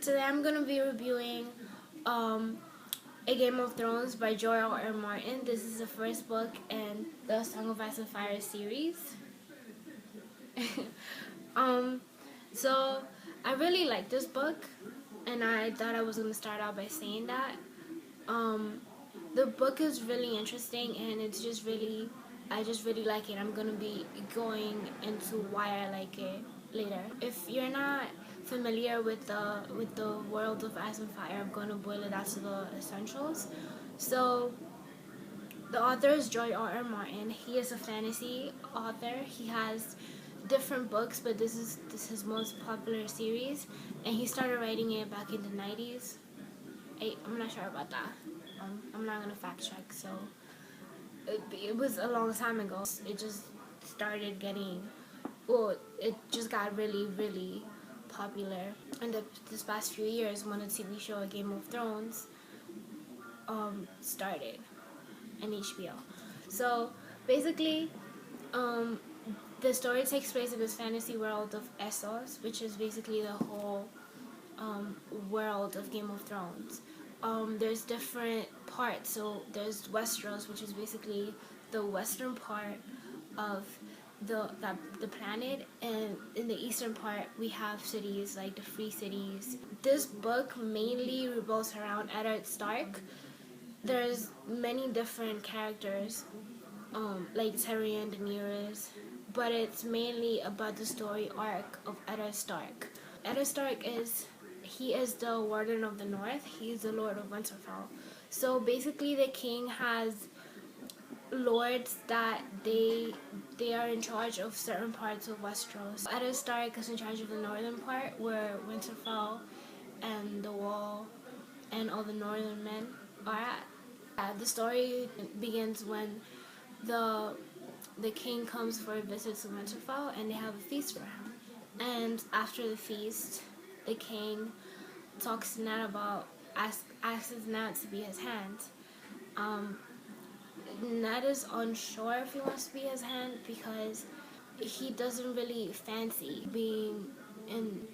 Today I'm gonna be reviewing A Game of Thrones by George R. Martin. This is the first book in the Song of Ice and Fire series. um, so I really like this book, and I thought I was gonna start out by saying that. Um, the book is really interesting, and it's just really, I just really like it. I'm gonna be going into why I like it later. If you're not familiar with the world of Ice and Fire, I'm gonna boil it down to the essentials. So the author is George R. R. Martin. He is a fantasy author. He has different books, but this is his most popular series, and he started writing it back in the 90s. I'm not sure about that. I'm not gonna fact check. So it was a long time ago. It just started getting, well, it just got really, really popular in this past few years when the TV show Game of Thrones started on HBO. So basically, um, the story takes place in this fantasy world of Essos, which is basically the whole world of Game of Thrones. There's different parts. So there's Westeros, which is basically the western part of the planet, and in the eastern part we have cities like the Free Cities. This book mainly revolves around Eddard Stark. There's many different characters, like Tyrion, Daenerys, but it's mainly about the story arc of Eddard Stark. Eddard Stark he is the Warden of the North. He's the Lord of Winterfell. So basically, the king has lords that they are in charge of certain parts of Westeros. Eddard Stark is in charge of the northern part, where Winterfell and the Wall and all the northern men are at. The story begins when the the king comes for a visit to Winterfell, and they have a feast for him. And after the feast, the king talks to Ned about asks Ned to be his hand. Um, Ned is unsure if he wants to be his hand because he doesn't really fancy being in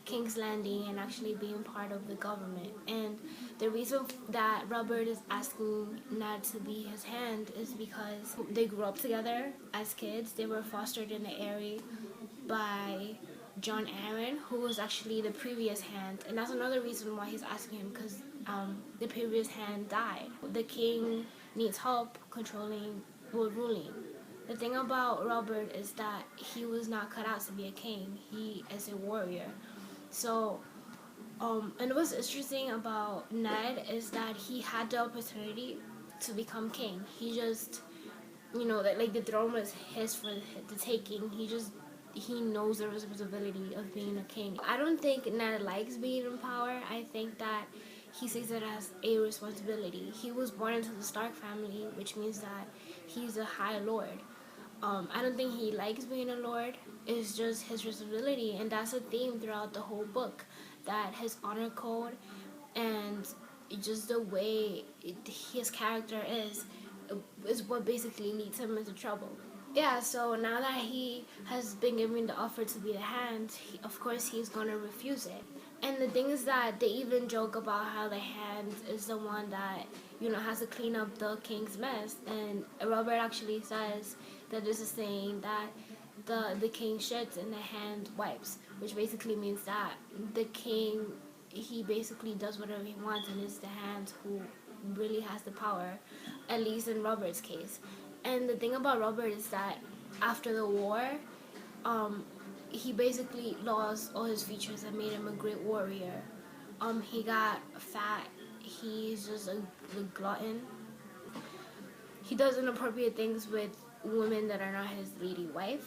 King's Landing and actually being part of the government. And the reason that Robert is asking Ned to be his hand is because they grew up together as kids. They were fostered in the area by John Aaron, who was actually the previous hand, and that's another reason why he's asking him, because the previous hand died. The king needs help controlling, well, ruling. The thing about Robert is that he was not cut out to be a king. He is a warrior. So, and what's interesting about Ned is that he had the opportunity to become king. He just, like the throne was his for the taking. He knows the responsibility of being a king. I don't think Ned likes being in power. I think that he sees it as a responsibility. He was born into the Stark family, which means that he's a high lord. I don't think he likes being a lord. It's just his responsibility, and that's a theme throughout the whole book. That his honor code and just the way his character is what basically leads him into trouble. Yeah, so now that he has been given the offer to be the hand, of course he's gonna refuse it. And the thing is that they even joke about how the hand is the one that, has to clean up the king's mess. And Robert actually says that there's a saying that the king shits and the hand wipes, which basically means that the king, he basically does whatever he wants, and it's the hand who really has the power, at least in Robert's case. And the thing about Robert is that after the war, he basically lost all his features that made him a great warrior. He got fat. He's just a glutton. He does inappropriate things with women that are not his lady wife.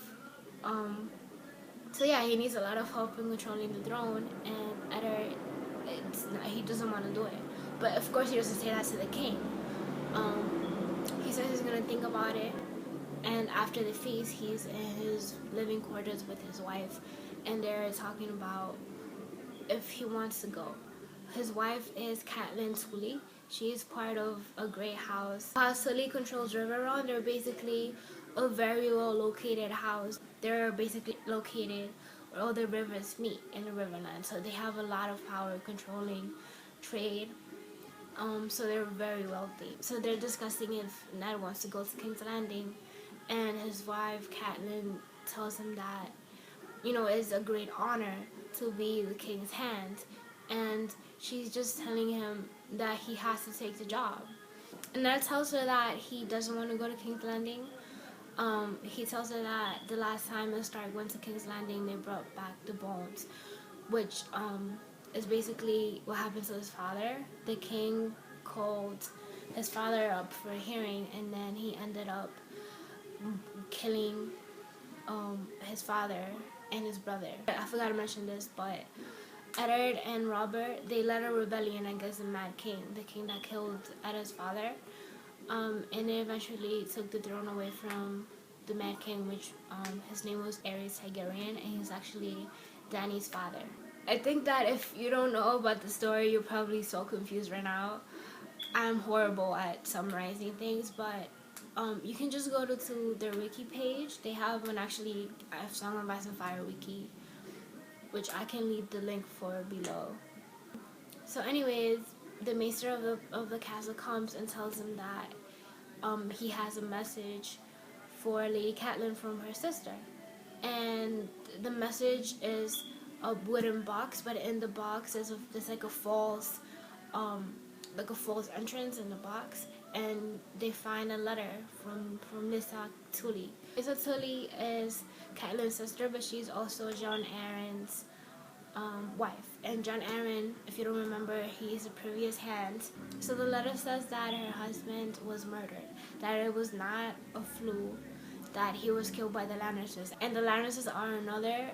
So yeah, he needs a lot of help in controlling the throne, and he doesn't want to do it. But of course, he doesn't say that to the king. He says he's gonna think about it, and after the feast, he's in his living quarters with his wife, and they're talking about if he wants to go. His wife is Catelyn Tully. She is part of a great house. Tully controls Riverrun. They're basically a very well located house. They're basically located where all the rivers meet in the Riverland. So they have a lot of power controlling trade. So they're very wealthy. So they're discussing if Ned wants to go to King's Landing, and his wife Catelyn tells him that, you know, it's a great honor to be the king's hand, and she's just telling him that he has to take the job. And Ned tells her that he doesn't want to go to King's Landing. He tells her that the last time the Stark went to King's Landing, they brought back the bones, which is basically what happened to his father. The king called his father up for a hearing, and then he ended up killing his father and his brother. I forgot to mention this, but Eddard and Robert, they led a rebellion against the Mad King, the king that killed Eddard's father, and they eventually took the throne away from the Mad King, which his name was Aerys Targaryen, and he's actually Dany's father. I think that if you don't know about the story, you're probably so confused right now. I'm horrible at summarizing things, but you can just go to their wiki page. They have one actually, a Song of Ice and Fire wiki, which I can leave the link for below. So anyways, the maester of the castle comes and tells him that he has a message for Lady Catelyn from her sister. And the message is a wooden box, but in the box there's like a false entrance in the box, and they find a letter from Lisa Tully. Lisa Tully is Catelyn's sister, but she's also Jon Arryn's wife. And Jon Arryn, if you don't remember, he's a previous hand. So the letter says that her husband was murdered, that it was not a fluke, that he was killed by the Lannisters. And the Lannisters are another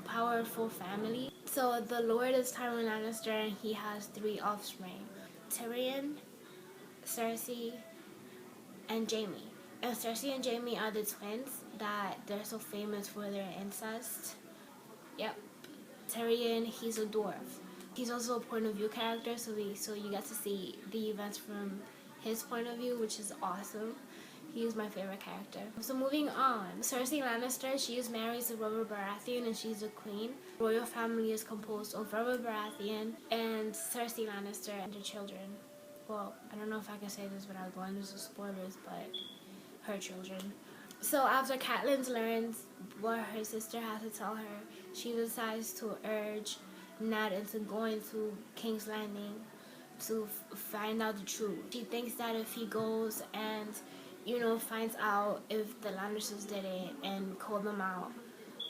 powerful family. So the Lord is Tywin Lannister, and he has 3 offspring: Tyrion, Cersei, and Jaime. And Cersei and Jaime are the twins that they're so famous for their incest. Yep. Tyrion, he's a dwarf. He's also a point of view character, so you get to see the events from his point of view, which is awesome. He is my favorite character. So moving on, Cersei Lannister, she is married to Robert Baratheon, and she's a queen. The royal family is composed of Robert Baratheon and Cersei Lannister and their children. Well, I don't know if I can say this without going into spoilers, but her children. So after Catelyn learns what her sister has to tell her, she decides to urge Ned into going to King's Landing to find out the truth. She thinks that if he goes and, you know, finds out if the Lannisters did it and call them out,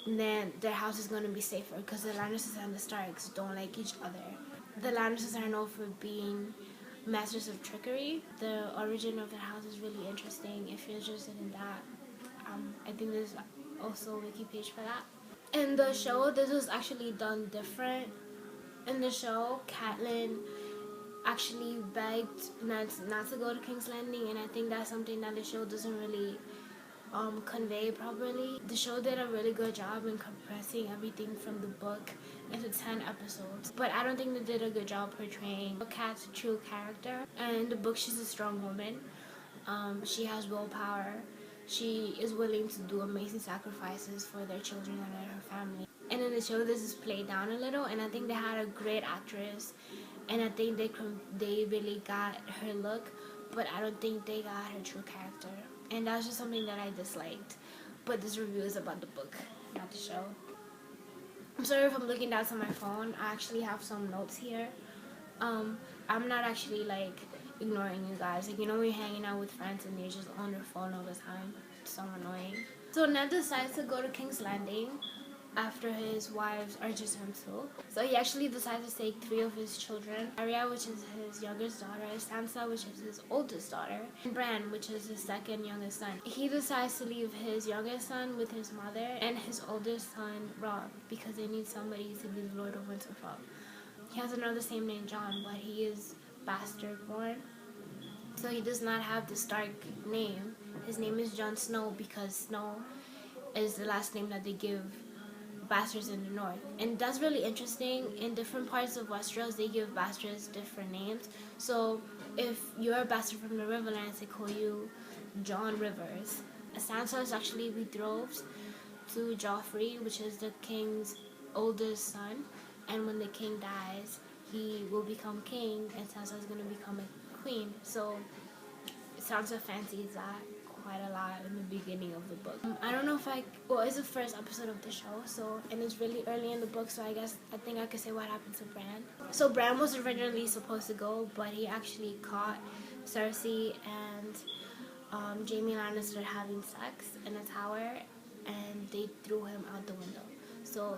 then their house is going to be safer, because the Lannisters and the Starks don't like each other. The Lannisters are known for being masters of trickery. The origin of their house is really interesting. If you're interested in that, I think there's also a wiki page for that. In the show, this was actually done different. In the show, Catelyn actually begged Ned not to go to King's Landing, and I think that's something that the show doesn't really convey properly. The show did a really good job in compressing everything from the book into 10 episodes, but I don't think they did a good job portraying Kat's true character. And in the book, she's a strong woman. She has willpower. She is willing to do amazing sacrifices for their children and her family. And in the show, this is played down a little, and I think they had a great actress, and I think they really got her look, but I don't think they got her true character. And that's just something that I disliked. But this review is about the book, not the show. I'm sorry if I'm looking down to my phone. I actually have some notes here. I'm not actually like ignoring you guys. Like, you know when you're hanging out with friends and you're just on your phone all the time? It's so annoying. So Ned decides to go to King's Landing after his wives urges him to. So he actually decides to take 3 of his children: Arya, which is his youngest daughter; Sansa, which is his oldest daughter; and Bran, which is his second youngest son. He decides to leave his youngest son with his mother and his oldest son, Robb, because they need somebody to be the Lord of Winterfell. He has another same name, Jon, but he is bastard born, so he does not have the Stark name. His name is Jon Snow, because Snow is the last name that they give bastards in the north. And that's really interesting. In different parts of Westeros, they give bastards different names. So if you're a bastard from the Riverlands, they call you John Rivers. Sansa is actually betrothed to Joffrey, which is the king's oldest son, and when the king dies, he will become king, and Sansa is going to become a queen. So Sansa fancies that quite a lot in the beginning of the book. I don't know if it's the first episode of the show, so, and it's really early in the book, so I think I could say what happened to Bran. So Bran was originally supposed to go, but he actually caught Cersei and Jaime Lannister having sex in a tower, and they threw him out the window. So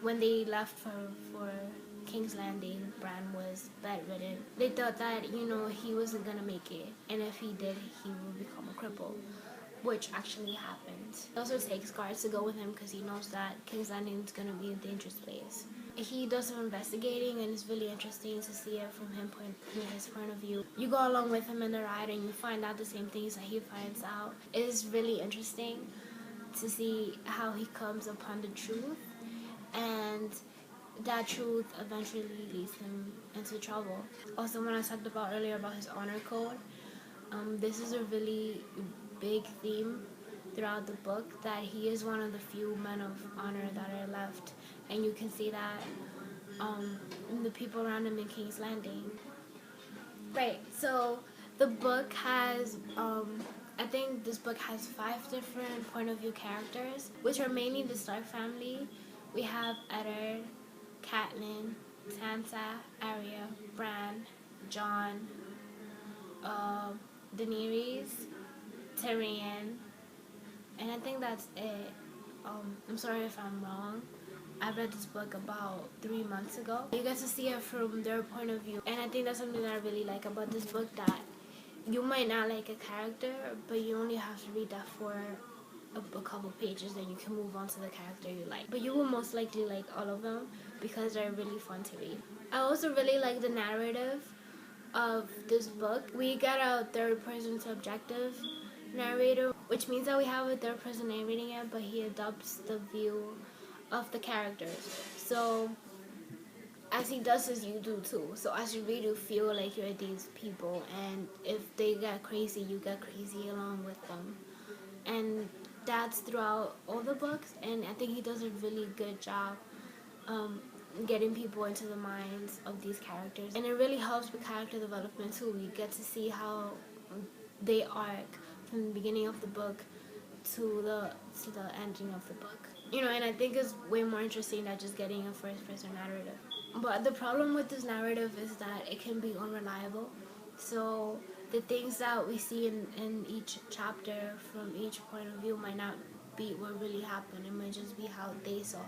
when they left for King's Landing, Bran was bedridden. They thought that, he wasn't gonna make it, and if he did, he would become a cripple, which actually happened. He also takes guards to go with him because he knows that King's Landing is gonna be a dangerous place. He does some investigating, and it's really interesting to see it from his point of view. You go along with him in the ride, and you find out the same things that he finds out. It is really interesting to see how he comes upon the truth, and that truth eventually leads him into trouble. Also, when I talked about earlier about his honor code, this is a really big theme throughout the book, that he is one of the few men of honor that are left, and you can see that in the people around him in King's Landing. Right, so the book has, I think this book has 5 different point of view characters, which are mainly the Stark family. We have Eddard, Catelyn, Sansa, Arya, Bran, Jon, Daenerys, Tyrion, and I think that's it. I'm sorry if I'm wrong. I read this book about 3 months ago. You get to see it from their point of view, and I think that's something that I really like about this book, that you might not like a character, but you only have to read that for a couple pages, then you can move on to the character you like. But you will most likely like all of them because they're really fun to read. I also really like the narrative of this book. We get a third-person subjective narrator, which means that we have a third person narrating it, but he adopts the view of the characters. So as he does this, you do too. So as you read, you feel like you're these people, and if they get crazy, you get crazy along with them. And that's throughout all the books, and I think he does a really good job getting people into the minds of these characters, and it really helps with character development too. We get to see how they arc from the beginning of the book to the ending of the book, and I think it's way more interesting than just getting a first person narrative. But the problem with this narrative is that it can be unreliable. So the things that we see in each chapter from each point of view might not be what really happened. It might just be how they saw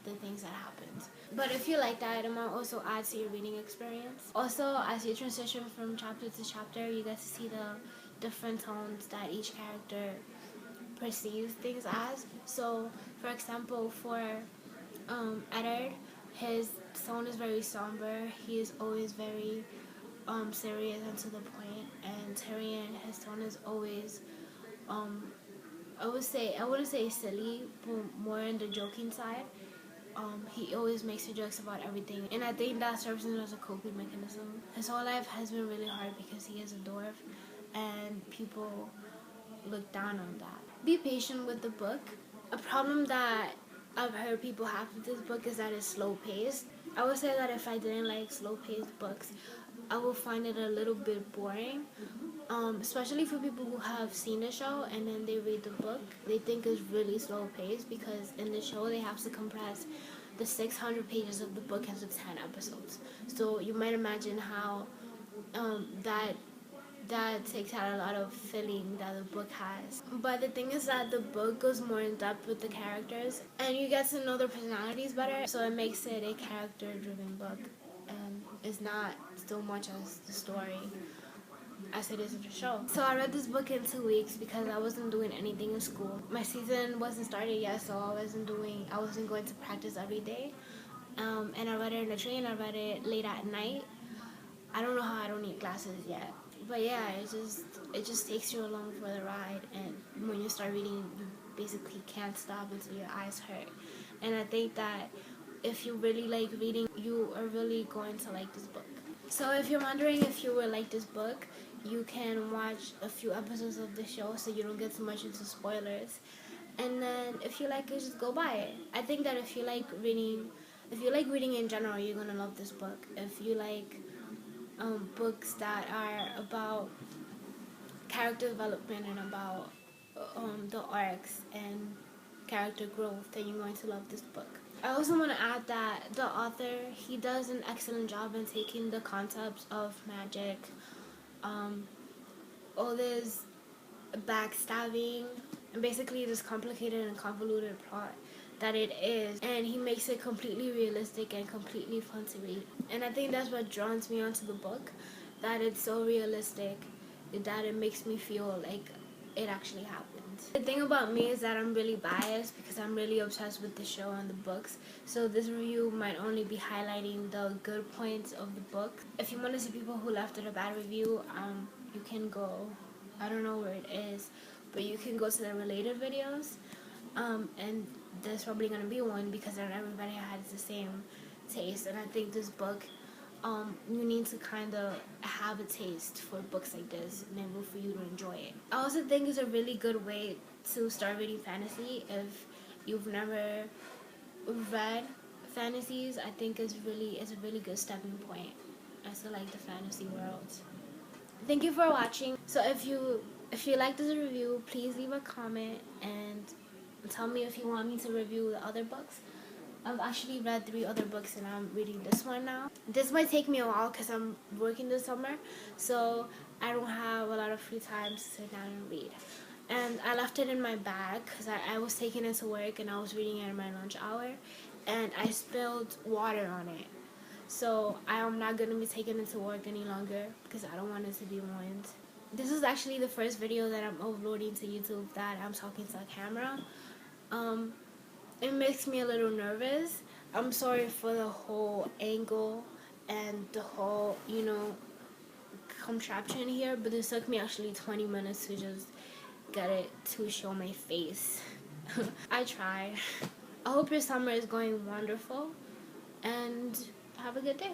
the things that happened. But if you like that, it might also add to your reading experience. Also, as you transition from chapter to chapter, you get to see the different tones that each character perceives things as. So, for example, for Eddard, his tone is very somber. He is always very serious and to the point. And Tyrion, his tone is always, I wouldn't say silly, but more in the joking side. He always makes jokes about everything, and I think that serves him as a coping mechanism. His whole life has been really hard because he is a dwarf, and people look down on that. Be patient with the book. A problem that I've heard people have with this book is that it's slow paced. I would say that if I didn't like slow paced books, I would find it a little bit boring. Especially for people who have seen the show and then they read the book, they think it's really slow paced because in the show they have to compress the 600 pages of the book into 10 episodes. So you might imagine how that takes out a lot of filling that the book has. But the thing is that the book goes more in depth with the characters, and you get to know their personalities better, so it makes it a character-driven book, and it's not so much as the story as it is in the show. So I read this book in 2 weeks because I wasn't doing anything in school. My season wasn't started yet, so I wasn't going to practice every day. And I read it in the train. I read it late at night. I don't know how I don't need glasses yet. But yeah, it just takes you along for the ride, and when you start reading, you basically can't stop until your eyes hurt. And I think that if you really like reading, you are really going to like this book. So if you're wondering if you will like this book, you can watch a few episodes of the show so you don't get too much into spoilers. and then if you like it, just go buy it. I think that if you like reading in general, you're gonna love this book. If you like books that are about character development and about the arcs and character growth, then you're going to love this book. I also want to add that the author, he does an excellent job in taking the concepts of magic, all this backstabbing, and basically this complicated and convoluted plot that it is, and he makes it completely realistic and completely fun to read. And I think that's what draws me onto the book, that it's so realistic, that it makes me feel like it actually happened. The thing about me is that I'm really biased because I'm really obsessed with the show and the books, so this review might only be highlighting the good points of the book. If you want to see people who left it a bad review, you can go, I don't know where it is, but you can go to the related videos, and there's probably going to be one because not everybody has the same taste. And I think this book, you need to kind of have a taste for books like this in order for you to enjoy it. I also think it's a really good way to start reading fantasy if you've never read fantasies. I think it's a really good stepping point as to like the fantasy world. Thank you for watching. So if you like this review, please leave a comment and tell me if you want me to review the other books. I've actually read 3 other books and I'm reading this one now. This might take me a while because I'm working this summer, so I don't have a lot of free time to sit down and read. And I left it in my bag because I was taking it to work and I was reading it in my lunch hour, and I spilled water on it. So I am not going to be taking it to work any longer because I don't want it to be ruined. This is actually the first video that I'm uploading to YouTube that I'm talking to a camera. It makes me a little nervous. I'm sorry for the whole angle and the whole, contraption here, but this took me actually 20 minutes to just get it to show my face. I tried. I hope your summer is going wonderful, and have a good day.